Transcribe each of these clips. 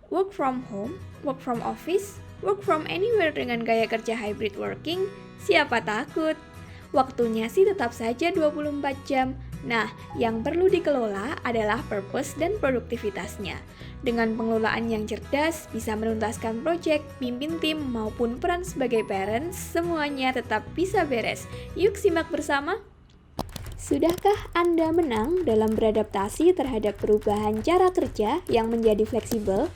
work from home, work from office, work from anywhere dengan gaya kerja hybrid working, siapa takut? Waktunya sih tetap saja 24 jam. Nah, yang perlu dikelola adalah purpose dan produktivitasnya. Dengan pengelolaan yang cerdas, bisa menuntaskan proyek, pimpin tim, maupun peran sebagai parents, semuanya tetap bisa beres. Yuk simak bersama! Sudahkah Anda menang dalam beradaptasi terhadap perubahan cara kerja yang menjadi fleksibel?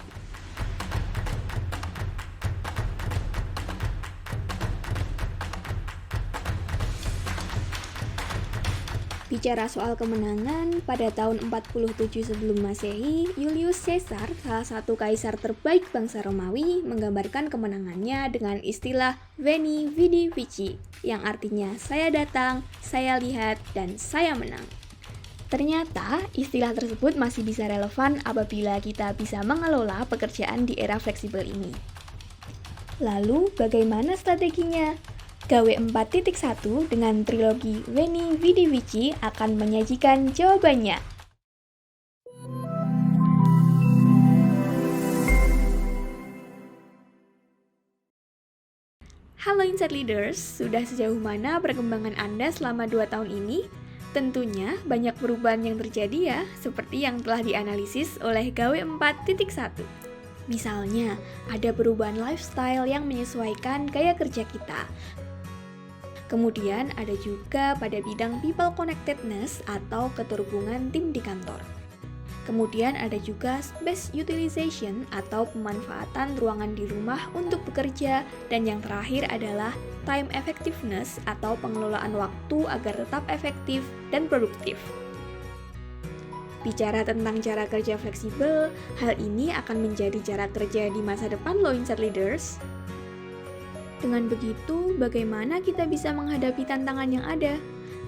Bicara soal kemenangan, pada tahun 47 sebelum Masehi, Julius Caesar, salah satu kaisar terbaik bangsa Romawi, menggambarkan kemenangannya dengan istilah Veni, Vidi, Vici, yang artinya saya datang, saya lihat, dan saya menang. Ternyata, istilah tersebut masih bisa relevan apabila kita bisa mengelola pekerjaan di era fleksibel ini. Lalu, bagaimana strateginya? KW 4.1 dengan trilogi Veni, Vidi, Vici akan menyajikan jawabannya. Halo Insight Leaders, sudah sejauh mana perkembangan Anda selama 2 tahun ini? Tentunya banyak perubahan yang terjadi ya, seperti yang telah dianalisis oleh KW 4.1. Misalnya, ada perubahan lifestyle yang menyesuaikan gaya kerja kita. Kemudian ada juga pada bidang people connectedness atau keterhubungan tim di kantor. Kemudian ada juga space utilization atau pemanfaatan ruangan di rumah untuk bekerja. Dan yang terakhir adalah time effectiveness atau pengelolaan waktu agar tetap efektif dan produktif. Bicara tentang cara kerja fleksibel, hal ini akan menjadi cara kerja di masa depan loh Insight Leaders. Dengan begitu, bagaimana kita bisa menghadapi tantangan yang ada?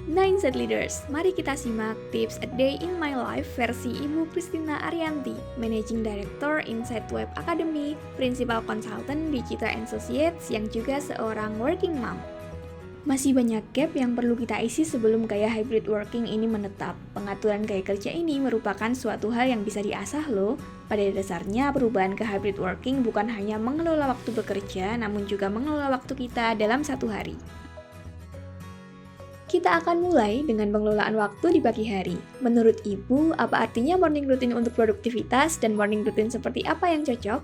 Nah, Insight Leaders, mari kita simak tips A Day in My Life versi Ibu Christina Arianti, Managing Director Insight Web Academy, Principal Consultant di Citra Associates yang juga seorang working mom. Masih banyak gap yang perlu kita isi sebelum gaya hybrid working ini menetap. Pengaturan gaya kerja ini merupakan suatu hal yang bisa diasah loh. Pada dasarnya, perubahan ke hybrid working bukan hanya mengelola waktu bekerja, namun juga mengelola waktu kita dalam satu hari. Kita akan mulai dengan pengelolaan waktu di pagi hari. Menurut Ibu, apa artinya morning routine untuk produktivitas dan morning routine seperti apa yang cocok?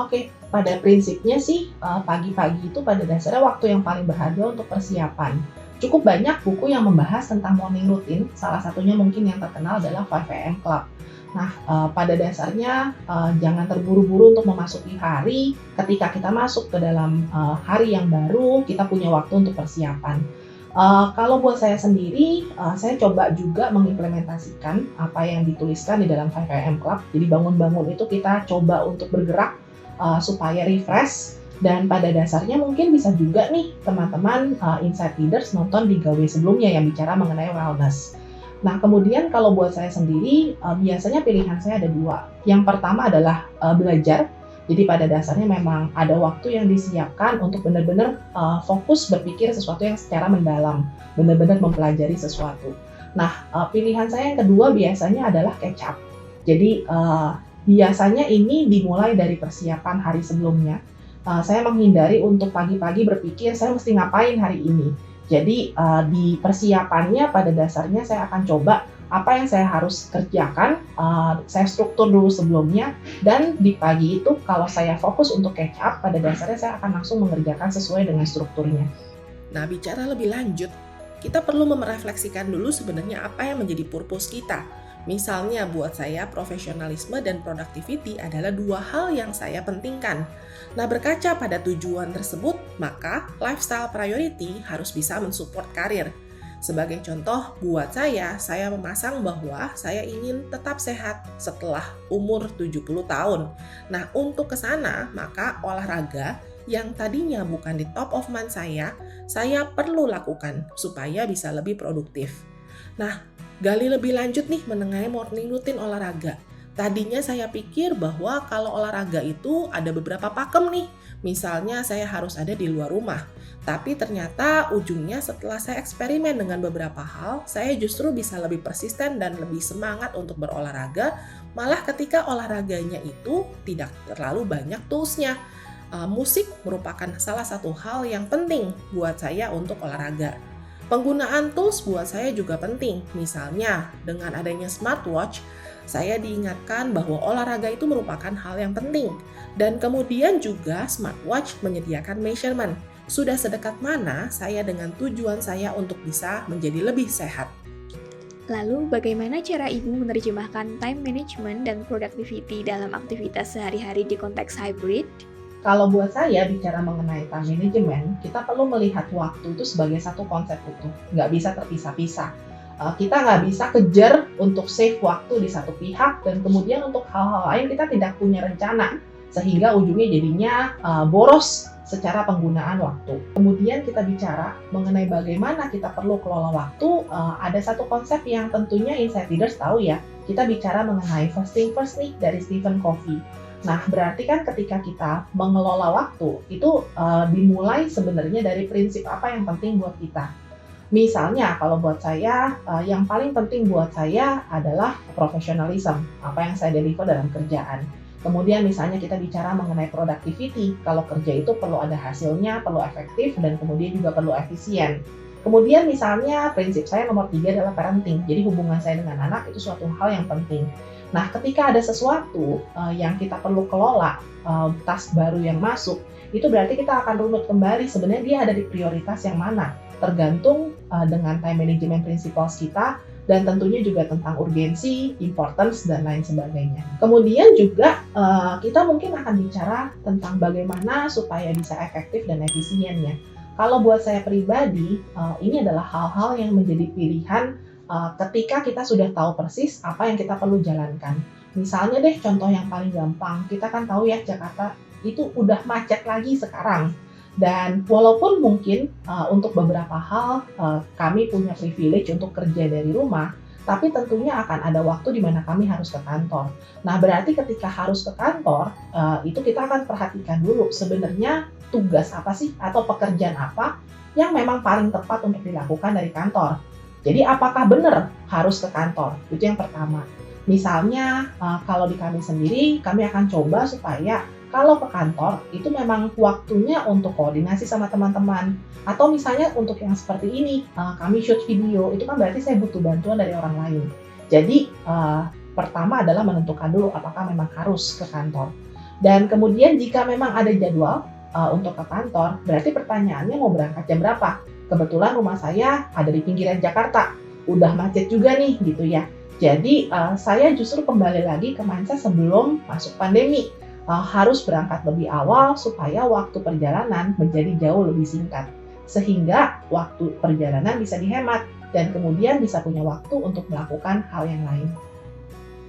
Oke, pada prinsipnya sih pagi-pagi itu pada dasarnya waktu yang paling berharga untuk persiapan. Cukup banyak buku yang membahas tentang morning routine, salah satunya mungkin yang terkenal adalah 5am Club. Nah, pada dasarnya jangan terburu-buru untuk memasuki hari. Ketika kita masuk ke dalam hari yang baru, kita punya waktu untuk persiapan. Kalau buat saya sendiri, saya coba juga mengimplementasikan apa yang dituliskan di dalam 5am Club. Jadi bangun-bangun itu kita coba untuk bergerak supaya refresh, dan pada dasarnya mungkin bisa juga nih teman-teman Insight Leaders nonton di gawe sebelumnya yang bicara mengenai wellness. Nah, kemudian kalau buat saya sendiri, biasanya pilihan saya ada dua. Yang pertama adalah belajar. Jadi pada dasarnya memang ada waktu yang disiapkan untuk benar-benar fokus berpikir sesuatu yang secara mendalam, benar-benar mempelajari sesuatu. Nah, pilihan saya yang kedua biasanya adalah catch up. Jadi biasanya ini dimulai dari persiapan hari sebelumnya. Saya menghindari untuk pagi-pagi berpikir saya mesti ngapain hari ini. Jadi di persiapannya pada dasarnya saya akan coba apa yang saya harus kerjakan, saya struktur dulu sebelumnya, dan di pagi itu kalau saya fokus untuk catch up, pada dasarnya saya akan langsung mengerjakan sesuai dengan strukturnya. Nah, bicara lebih lanjut, kita perlu merefleksikan dulu sebenarnya apa yang menjadi purpose kita. Misalnya buat saya profesionalisme dan productivity adalah dua hal yang saya pentingkan. Nah, berkaca pada tujuan tersebut, maka lifestyle priority harus bisa mensupport karir. Sebagai contoh, buat saya memasang bahwa saya ingin tetap sehat setelah umur 70 tahun. Nah, untuk ke sana, maka olahraga yang tadinya bukan di top of mind saya perlu lakukan supaya bisa lebih produktif. Nah, gali lebih lanjut nih mengenai morning routine olahraga. Tadinya saya pikir bahwa kalau olahraga itu ada beberapa pakem nih. Misalnya saya harus ada di luar rumah. Tapi ternyata ujungnya setelah saya eksperimen dengan beberapa hal, saya justru bisa lebih persisten dan lebih semangat untuk berolahraga Malah ketika olahraganya itu tidak terlalu banyak toolsnya. Musik merupakan salah satu hal yang penting buat saya untuk olahraga. Penggunaan tools buat saya juga penting. Misalnya, dengan adanya smartwatch, saya diingatkan bahwa olahraga itu merupakan hal yang penting. Dan kemudian juga smartwatch menyediakan measurement. Sudah sedekat mana saya dengan tujuan saya untuk bisa menjadi lebih sehat. Lalu, bagaimana cara Ibu menerjemahkan time management dan productivity dalam aktivitas sehari-hari di konteks hybrid? Kalau buat saya bicara mengenai time management, kita perlu melihat waktu itu sebagai satu konsep utuh, nggak bisa terpisah-pisah. Kita nggak bisa kejar untuk save waktu di satu pihak dan kemudian untuk hal-hal lain kita tidak punya rencana sehingga ujungnya jadinya boros secara penggunaan waktu. Kemudian kita bicara mengenai bagaimana kita perlu kelola waktu, ada satu konsep yang tentunya Insight Leaders tahu ya, kita bicara mengenai first thing first nih dari Stephen Covey. Nah, berarti kan ketika kita mengelola waktu, itu dimulai sebenarnya dari prinsip apa yang penting buat kita. Misalnya, kalau buat saya, yang paling penting buat saya adalah professionalism, apa yang saya deliver dalam kerjaan. Kemudian misalnya kita bicara mengenai productivity, kalau kerja itu perlu ada hasilnya, perlu efektif, dan kemudian juga perlu efisien. Kemudian misalnya prinsip saya nomor 3 adalah parenting, jadi hubungan saya dengan anak itu suatu hal yang penting. Nah, ketika ada sesuatu yang kita perlu kelola, task baru yang masuk, itu berarti kita akan runut kembali sebenarnya dia ada di prioritas yang mana, tergantung dengan time management principles kita, dan tentunya juga tentang urgensi, importance, dan lain sebagainya. Kemudian juga kita mungkin akan bicara tentang bagaimana supaya bisa efektif dan efisien ya. Kalau buat saya pribadi, ini adalah hal-hal yang menjadi pilihan ketika kita sudah tahu persis apa yang kita perlu jalankan. Misalnya deh contoh yang paling gampang, kita kan tahu ya Jakarta itu udah macet lagi sekarang. Dan walaupun mungkin untuk beberapa hal kami punya privilege untuk kerja dari rumah, tapi tentunya akan ada waktu di mana kami harus ke kantor. Nah, berarti ketika harus ke kantor, itu kita akan perhatikan dulu sebenarnya tugas apa sih atau pekerjaan apa yang memang paling tepat untuk dilakukan dari kantor. Jadi apakah benar harus ke kantor? Itu yang pertama. Misalnya kalau di kami sendiri, kami akan coba supaya kalau ke kantor, itu memang waktunya untuk koordinasi sama teman-teman. Atau misalnya untuk yang seperti ini, kami shoot video, itu kan berarti saya butuh bantuan dari orang lain. Jadi, pertama adalah menentukan dulu apakah memang harus ke kantor. Dan kemudian jika memang ada jadwal untuk ke kantor, berarti pertanyaannya mau berangkat jam berapa? Kebetulan rumah saya ada di pinggiran Jakarta, udah macet juga nih gitu ya. Jadi, saya justru kembali lagi ke mindset sebelum masuk pandemi. Harus berangkat lebih awal supaya waktu perjalanan menjadi jauh lebih singkat sehingga waktu perjalanan bisa dihemat dan kemudian bisa punya waktu untuk melakukan hal yang lain.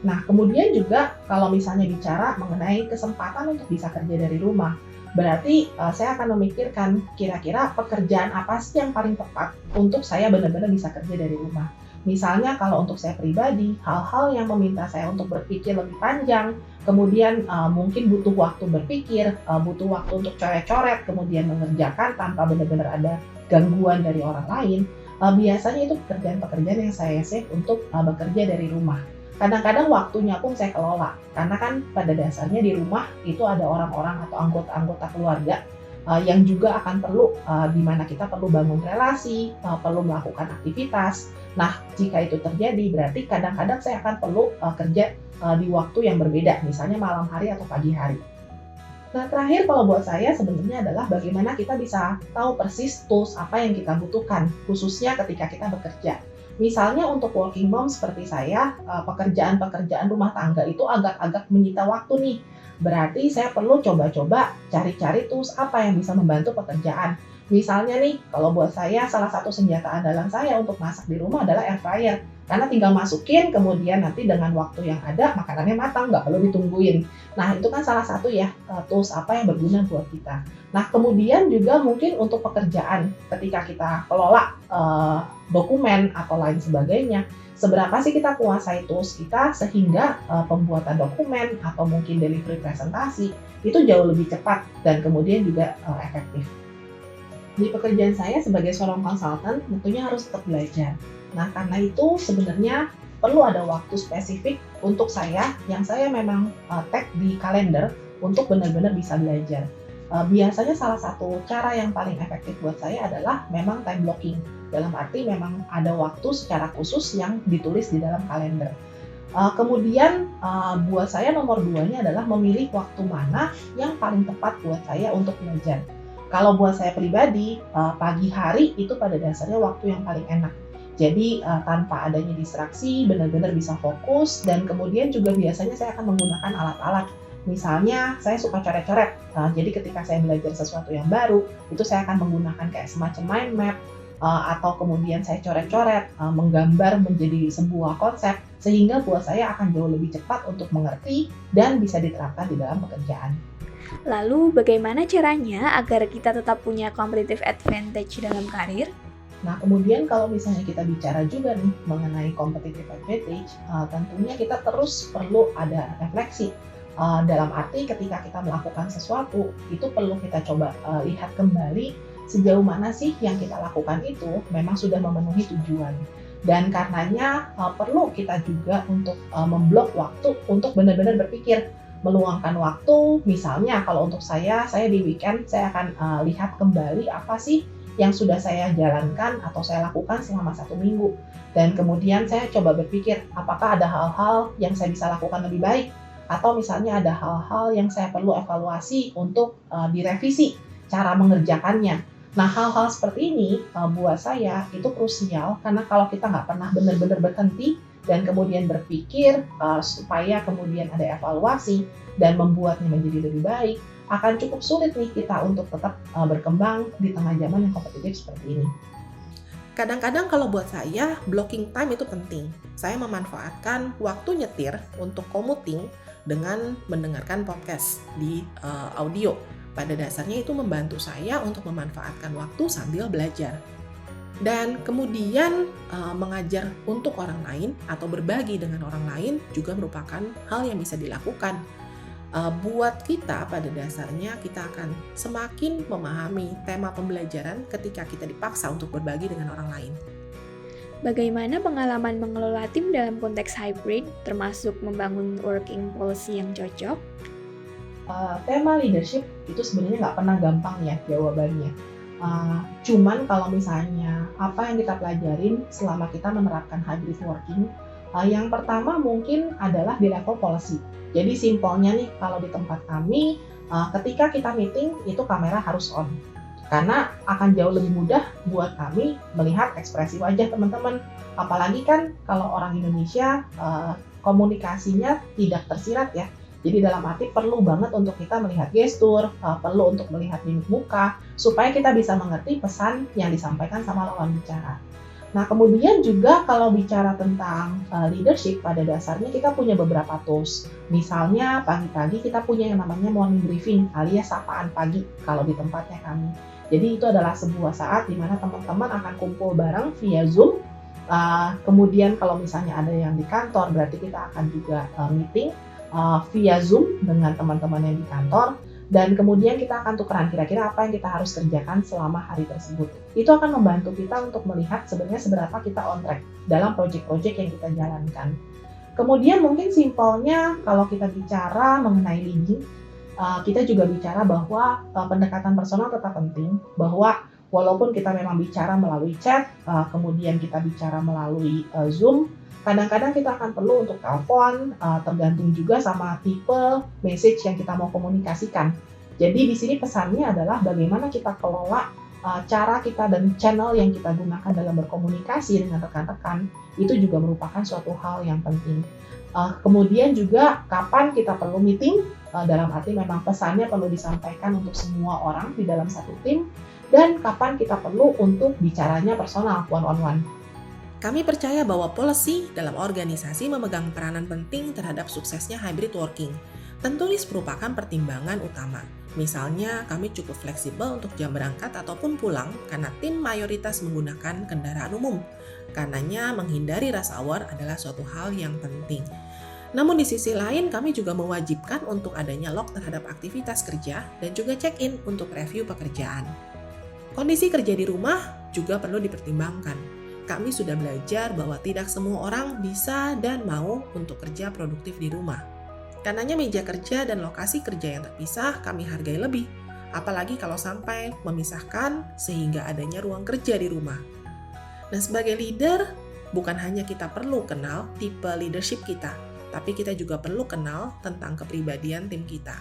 Nah, kemudian juga kalau misalnya bicara mengenai kesempatan untuk bisa kerja dari rumah, berarti saya akan memikirkan kira-kira pekerjaan apa sih yang paling tepat untuk saya benar-benar bisa kerja dari rumah. Misalnya kalau untuk saya pribadi, hal-hal yang meminta saya untuk berpikir lebih panjang, kemudian mungkin butuh waktu berpikir, butuh waktu untuk coret-coret, kemudian mengerjakan tanpa benar-benar ada gangguan dari orang lain, biasanya itu pekerjaan-pekerjaan yang saya save untuk bekerja dari rumah. Kadang-kadang waktunya pun saya kelola, karena kan pada dasarnya di rumah itu ada orang-orang atau anggota-anggota keluarga yang juga akan perlu, di mana kita perlu bangun relasi, perlu melakukan aktivitas. Nah, jika itu terjadi, berarti kadang-kadang saya akan perlu kerja di waktu yang berbeda, misalnya malam hari atau pagi hari. Nah, terakhir kalau buat saya sebenarnya adalah bagaimana kita bisa tahu persis tools apa yang kita butuhkan, khususnya ketika kita bekerja. Misalnya untuk working mom seperti saya, pekerjaan-pekerjaan rumah tangga itu agak-agak menyita waktu nih. Berarti saya perlu coba-coba cari-cari tools apa yang bisa membantu pekerjaan. Misalnya nih, kalau buat saya salah satu senjata andalan saya untuk masak di rumah adalah air fryer. Karena tinggal masukin, kemudian nanti dengan waktu yang ada, makanannya matang, nggak perlu ditungguin. Nah, itu kan salah satu ya, tools apa yang berguna buat kita. Nah, kemudian juga mungkin untuk pekerjaan, ketika kita kelola dokumen atau lain sebagainya, seberapa sih kita kuasai tools kita sehingga pembuatan dokumen atau mungkin delivery presentasi itu jauh lebih cepat dan kemudian juga efektif. Di pekerjaan saya sebagai seorang konsultan tentunya harus tetap belajar. Nah, karena itu sebenarnya perlu ada waktu spesifik untuk saya yang saya memang tag di kalender untuk benar-benar bisa belajar. Biasanya salah satu cara yang paling efektif buat saya adalah memang time blocking. Dalam arti memang ada waktu secara khusus yang ditulis di dalam kalender. Kemudian buat saya nomor 2-nya adalah memilih waktu mana yang paling tepat buat saya untuk belajar. Kalau buat saya pribadi, pagi hari itu pada dasarnya waktu yang paling enak. Jadi tanpa adanya distraksi, benar-benar bisa fokus, dan kemudian juga biasanya saya akan menggunakan alat-alat. Misalnya saya suka coret-coret, jadi ketika saya belajar sesuatu yang baru, itu saya akan menggunakan kayak semacam mind map, atau kemudian saya coret-coret, menggambar menjadi sebuah konsep, sehingga buat saya akan jauh lebih cepat untuk mengerti dan bisa diterapkan di dalam pekerjaan. Lalu, bagaimana caranya agar kita tetap punya competitive advantage dalam karir? Nah, kemudian kalau misalnya kita bicara juga nih mengenai competitive advantage, tentunya kita terus perlu ada refleksi. Dalam arti ketika kita melakukan sesuatu, itu perlu kita coba lihat kembali sejauh mana sih yang kita lakukan itu memang sudah memenuhi tujuan. Dan karenanya perlu kita juga untuk memblok waktu untuk benar-benar berpikir, meluangkan waktu. Misalnya kalau untuk saya di weekend saya akan lihat kembali apa sih yang sudah saya jalankan atau saya lakukan selama 1 minggu. Dan kemudian saya coba berpikir apakah ada hal-hal yang saya bisa lakukan lebih baik, atau misalnya ada hal-hal yang saya perlu evaluasi untuk direvisi cara mengerjakannya. Nah, hal-hal seperti ini buat saya itu krusial, karena kalau kita nggak pernah benar-benar berhenti dan kemudian berpikir supaya kemudian ada evaluasi dan membuatnya menjadi lebih baik, akan cukup sulit nih kita untuk tetap berkembang di tengah zaman yang kompetitif seperti ini. Kadang-kadang kalau buat saya, blocking time itu penting. Saya memanfaatkan waktu nyetir untuk commuting dengan mendengarkan podcast di audio. Pada dasarnya itu membantu saya untuk memanfaatkan waktu sambil belajar. Dan kemudian mengajar untuk orang lain atau berbagi dengan orang lain juga merupakan hal yang bisa dilakukan. Buat kita pada dasarnya kita akan semakin memahami tema pembelajaran ketika kita dipaksa untuk berbagi dengan orang lain. Bagaimana pengalaman mengelola tim dalam konteks hybrid, termasuk membangun working policy yang cocok? Tema leadership itu sebenarnya nggak pernah gampang ya jawabannya. Cuman kalau misalnya apa yang kita pelajarin selama kita menerapkan hybrid working, yang pertama mungkin adalah di level policy. Jadi simpelnya nih, kalau di tempat kami, ketika kita meeting itu kamera harus on. Karena akan jauh lebih mudah buat kami melihat ekspresi wajah teman-teman. Apalagi kan kalau orang Indonesia komunikasinya tidak tersirat ya. Jadi dalam arti perlu banget untuk kita melihat gestur, perlu untuk melihat mimik muka, supaya kita bisa mengerti pesan yang disampaikan sama lawan bicara. Nah, kemudian juga kalau bicara tentang leadership, pada dasarnya kita punya beberapa tools. Misalnya pagi-pagi kita punya yang namanya morning briefing alias sapaan pagi kalau di tempatnya kami. Jadi itu adalah sebuah saat di mana teman-teman akan kumpul bareng via Zoom. Kemudian kalau misalnya ada yang di kantor, berarti kita akan juga meeting via Zoom dengan teman-teman yang di kantor. Dan kemudian kita akan tukeran kira-kira apa yang kita harus kerjakan selama hari tersebut. Itu akan membantu kita untuk melihat sebenarnya seberapa kita on track dalam project-project yang kita jalankan. Kemudian mungkin simpelnya kalau kita bicara mengenai leading, kita juga bicara bahwa pendekatan personal tetap penting, bahwa walaupun kita memang bicara melalui chat, kemudian kita bicara melalui Zoom, kadang-kadang kita akan perlu untuk telepon, tergantung juga sama tipe message yang kita mau komunikasikan. Jadi di sini pesannya adalah bagaimana kita kelola cara kita dan channel yang kita gunakan dalam berkomunikasi dengan rekan-rekan, itu juga merupakan suatu hal yang penting. Kemudian juga kapan kita perlu meeting, dalam arti memang pesannya perlu disampaikan untuk semua orang di dalam satu tim, dan kapan kita perlu untuk bicaranya personal, one-on-one. Kami percaya bahwa policy dalam organisasi memegang peranan penting terhadap suksesnya hybrid working. Tentu ini merupakan pertimbangan utama. Misalnya, kami cukup fleksibel untuk jam berangkat ataupun pulang karena tim mayoritas menggunakan kendaraan umum. Karenanya, menghindari rush hour adalah suatu hal yang penting. Namun di sisi lain, kami juga mewajibkan untuk adanya log terhadap aktivitas kerja dan juga check-in untuk review pekerjaan. Kondisi kerja di rumah juga perlu dipertimbangkan. kami sudah belajar bahwa tidak semua orang bisa dan mau untuk kerja produktif di rumah. Karenanya meja kerja dan lokasi kerja yang terpisah kami hargai lebih, apalagi kalau sampai memisahkan sehingga adanya ruang kerja di rumah. Dan sebagai leader, bukan hanya kita perlu kenal tipe leadership kita, tapi kita juga perlu kenal tentang kepribadian tim kita.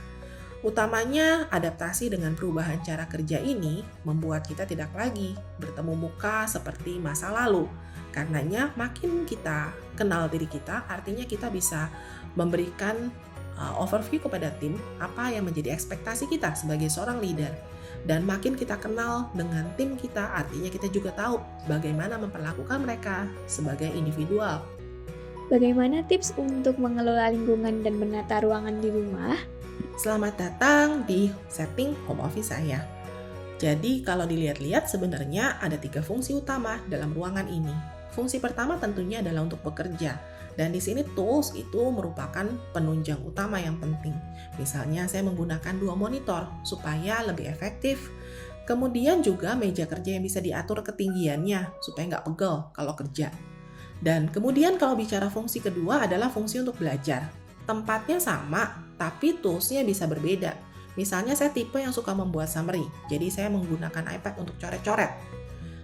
Utamanya, adaptasi dengan perubahan cara kerja ini membuat kita tidak lagi bertemu muka seperti masa lalu. Karenanya, makin kita kenal diri kita, artinya kita bisa memberikan overview kepada tim apa yang menjadi ekspektasi kita sebagai seorang leader. Dan makin kita kenal dengan tim kita, artinya kita juga tahu bagaimana memperlakukan mereka sebagai individual. Bagaimana tips untuk mengelola lingkungan dan menata ruangan di rumah? Selamat datang di setting home office saya. Jadi kalau dilihat-lihat sebenarnya ada 3 fungsi utama dalam ruangan ini. Fungsi pertama tentunya adalah untuk bekerja. Dan di sini tools itu merupakan penunjang utama yang penting. Misalnya saya menggunakan 2 monitor supaya lebih efektif. Kemudian juga meja kerja yang bisa diatur ketinggiannya supaya nggak pegel kalau kerja. Dan kemudian kalau bicara fungsi kedua adalah fungsi untuk belajar. Tempatnya sama, tapi toolsnya bisa berbeda. Misalnya saya tipe yang suka membuat summary, jadi saya menggunakan iPad untuk coret-coret.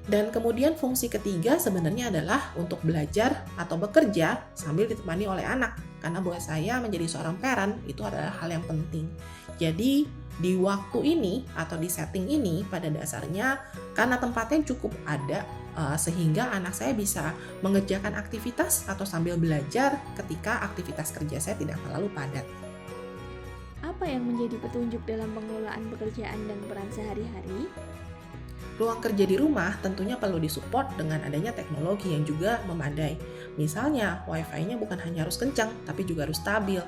Dan kemudian fungsi ketiga sebenarnya adalah untuk belajar atau bekerja sambil ditemani oleh anak. Karena buat saya menjadi seorang parent itu adalah hal yang penting. Jadi di waktu ini atau di setting ini pada dasarnya karena tempatnya cukup ada sehingga anak saya bisa mengerjakan aktivitas atau sambil belajar ketika aktivitas kerja saya tidak terlalu padat. Apa yang menjadi petunjuk dalam pengelolaan pekerjaan dan peran sehari-hari? Ruang kerja di rumah tentunya perlu disupport dengan adanya teknologi yang juga memadai. Misalnya, Wi-Fi-nya bukan hanya harus kencang, tapi juga harus stabil.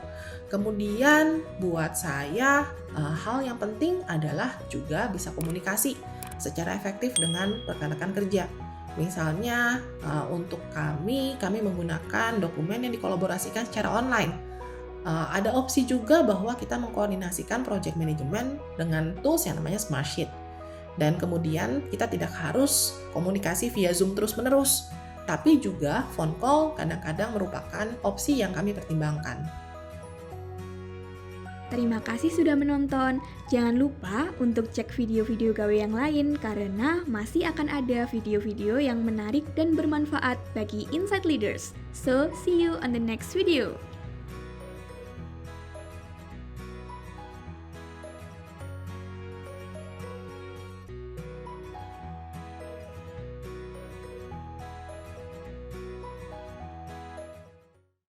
Kemudian, buat saya, hal yang penting adalah juga bisa komunikasi secara efektif dengan rekan-rekan kerja. Misalnya, untuk kami menggunakan dokumen yang dikolaborasikan secara online. Ada opsi juga bahwa kita mengkoordinasikan project management dengan tools yang namanya Smartsheet. Dan kemudian kita tidak harus komunikasi via Zoom terus-menerus, tapi juga phone call kadang-kadang merupakan opsi yang kami pertimbangkan. Terima kasih sudah menonton. Jangan lupa untuk cek video-video gawe yang lain karena masih akan ada video-video yang menarik dan bermanfaat bagi Insight Leaders. So, see you on the next video.